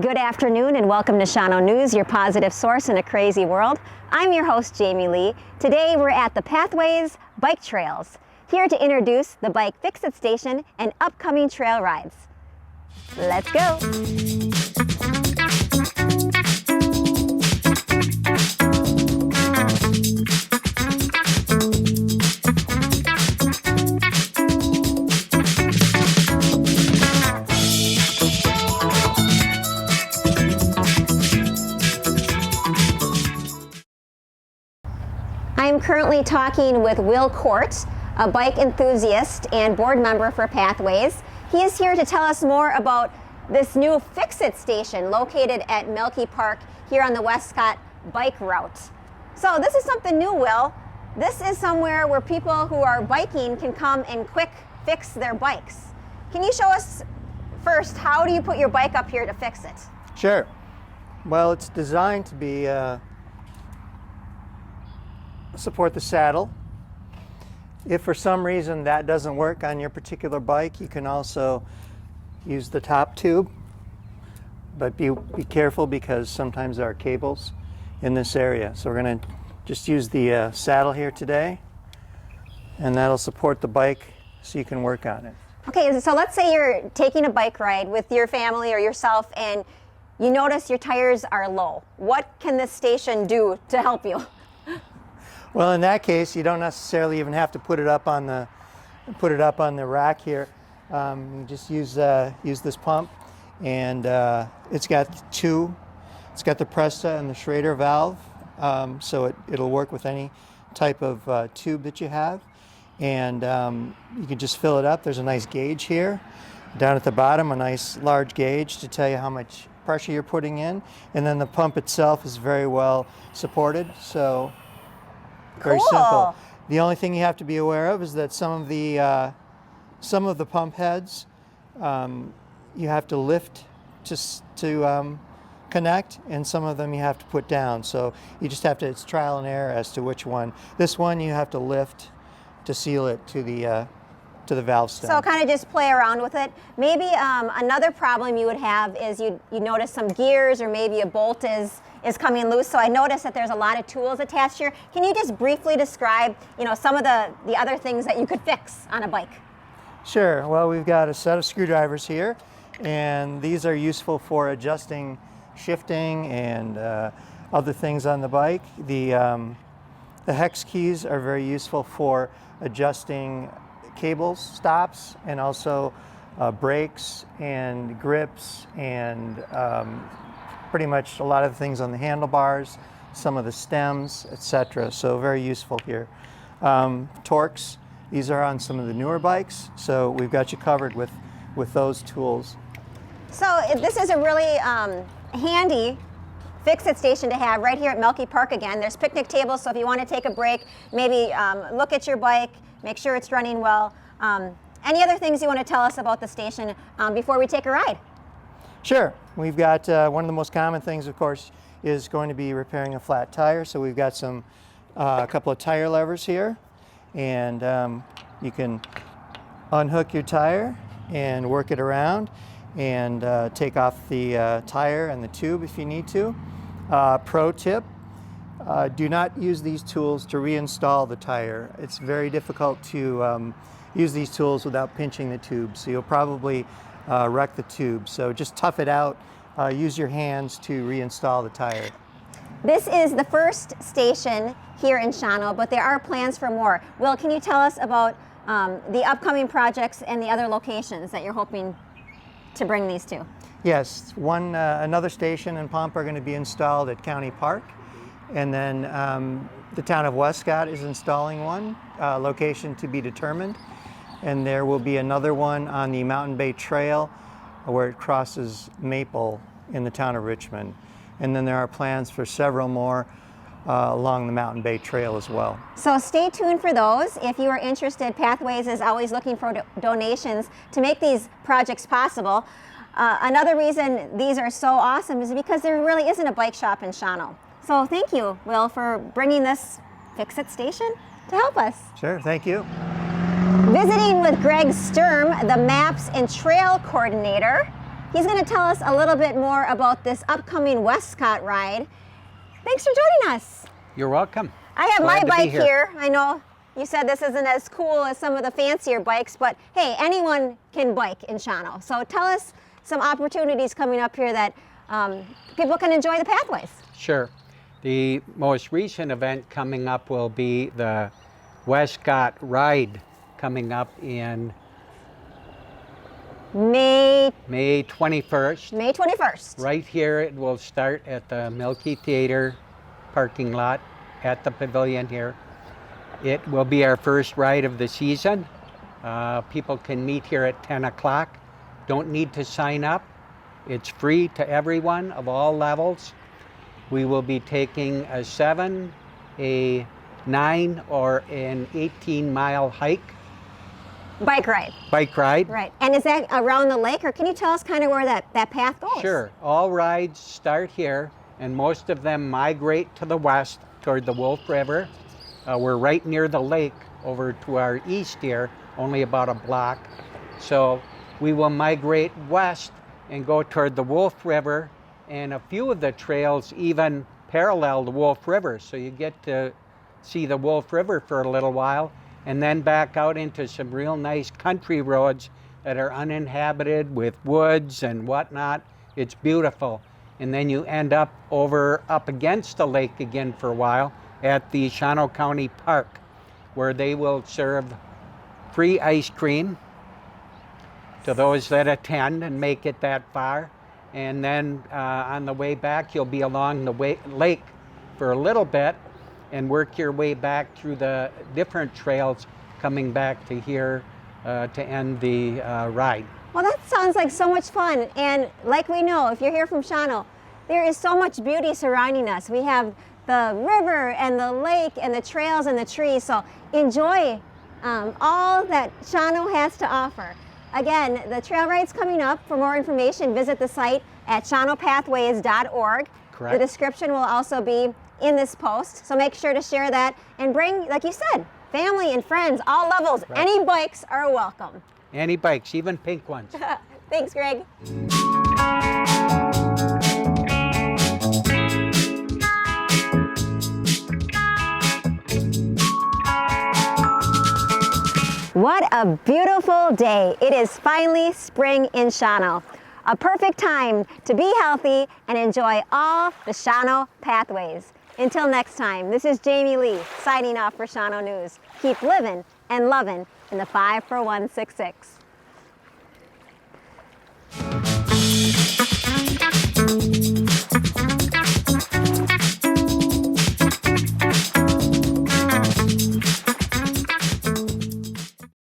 Good afternoon and welcome to Shawano News, your positive source in a crazy world. I'm your host, Jaime Lee. Today we're at the Pathways Bike Trails, here to introduce the Bike Fix-It Station and upcoming trail rides. Let's go! I'm currently talking with Will Court, a bike enthusiast and board member for Pathways. He is here to tell us more about this new Fix-It station located at Melky Park here on the Wescott bike route. So this is something new, Will. This is somewhere where people who are biking can come and quick fix their bikes. Can you show us first, how do you put your bike up here to fix it? Sure. Well, it's designed to be support the saddle. If for some reason that doesn't work on your particular bike, you can also use the top tube, but be careful because sometimes there are cables in this area. So we're going to just use the saddle here today, and that'll support the bike so you can work on it. Okay, so let's say you're taking a bike ride with your family or yourself and you notice your tires are low. What can this station do to help you? Well, in that case, you don't necessarily even have to put it up on the rack here. You just use this pump, and it's got the Presta and the Schrader valve, so it'll work with any type of tube that you have, and you can just fill it up. There's a nice gauge here down at the bottom, a nice large gauge to tell you how much pressure you're putting in, and then the pump itself is very well supported. So. Very simple. The only thing you have to be aware of is that some of the pump heads you have to lift to connect, and some of them you have to put down. So you just have to, it's trial and error as to which one. This one you have to lift to seal it to the valve stem. So kind of just play around with it. Maybe another problem you would have is you notice some gears or maybe a bolt is coming loose. So I noticed that there's a lot of tools attached here. Can you just briefly describe, some of the other things that you could fix on a bike? Sure. Well, we've got a set of screwdrivers here, and these are useful for adjusting shifting and other things on the bike. The hex keys are very useful for adjusting cables, stops, and also brakes and grips and pretty much a lot of the things on the handlebars, some of the stems, etc. So very useful here. Torques, these are on some of the newer bikes, so we've got you covered with those tools. So this is a really handy Fix-It station to have right here at Melky Park again. There's picnic tables, so if you want to take a break, maybe look at your bike, make sure it's running well. Any other things you want to tell us about the station before we take a ride? Sure. We've got one of the most common things, of course, is going to be repairing a flat tire. So we've got a couple of tire levers here, and you can unhook your tire and work it around and take off the tire and the tube if you need to. Pro tip, do not use these tools to reinstall the tire. It's very difficult to use these tools without pinching the tube, so you'll probably wreck the tube. So just tough it out, use your hands to reinstall the tire. This is the first station here in Shawano, but there are plans for more. Will, can you tell us about the upcoming projects and the other locations that you're hoping to bring these to? Yes, another station and pump are going to be installed at County Park, and then the town of Wescott is installing one, location to be determined, and there will be another one on the Mountain Bay Trail where it crosses Maple in the town of Richmond, and then there are plans for several more along the Mountain Bay Trail as well. So stay tuned for those. If you are interested, Pathways is always looking for donations to make these projects possible. Another reason these are so awesome is because there really isn't a bike shop in Shawano. So thank you, Will, for bringing this Fix-It station to help us. Sure, thank you. Visiting with Greg Sturm, the Maps and Trail Coordinator. He's going to tell us a little bit more about this upcoming Wescott Ride. Thanks for joining us. You're welcome. I have Glad my to be bike here. here. I know you said this isn't as cool as some of the fancier bikes, but hey, anyone can bike in Shawano. So tell us some opportunities coming up here that people can enjoy the pathways. Sure. The most recent event coming up will be the Wescott Ride coming up in May May 21st. 21st. Right here, it will start at the Milky Theater parking lot at the pavilion here. It will be our first ride of the season. People can meet here at 10 o'clock. Don't need to sign up. It's free to everyone of all levels. We will be taking a 7, a 9, or an 18-mile hike. Bike ride. Bike ride. Right. And is that around the lake, or can you tell us kind of where that path goes? Sure. All rides start here, and most of them migrate to the west toward the Wolf River. We're right near the lake over to our east here, only about a block. So we will migrate west and go toward the Wolf River, and a few of the trails even parallel the Wolf River. So you get to see the Wolf River for a little while, and then back out into some real nice country roads that are uninhabited with woods and whatnot. It's beautiful. And then you end up up against the lake again for a while at the Shawano County Park, where they will serve free ice cream to those that attend and make it that far. And then on the way back, you'll be along the lake for a little bit and work your way back through the different trails coming back to here to end the ride. Well, that sounds like so much fun. And like we know, if you're here from Shawano, there is so much beauty surrounding us. We have the river and the lake and the trails and the trees. So enjoy all that Shawano has to offer. Again, the trail ride's coming up. For more information, visit the site at shawanopathways.org. Correct. The description will also be in this post, so make sure to share that and bring, like you said, family and friends, all levels. Right. Any bikes are welcome. Any bikes, even pink ones. Thanks, Greg. What a beautiful day. It is finally spring in Shawano. A perfect time to be healthy and enjoy all the Shawano pathways. Until next time, this is Jaime Lee signing off for Shawano News. Keep living and loving in the 5 for 166.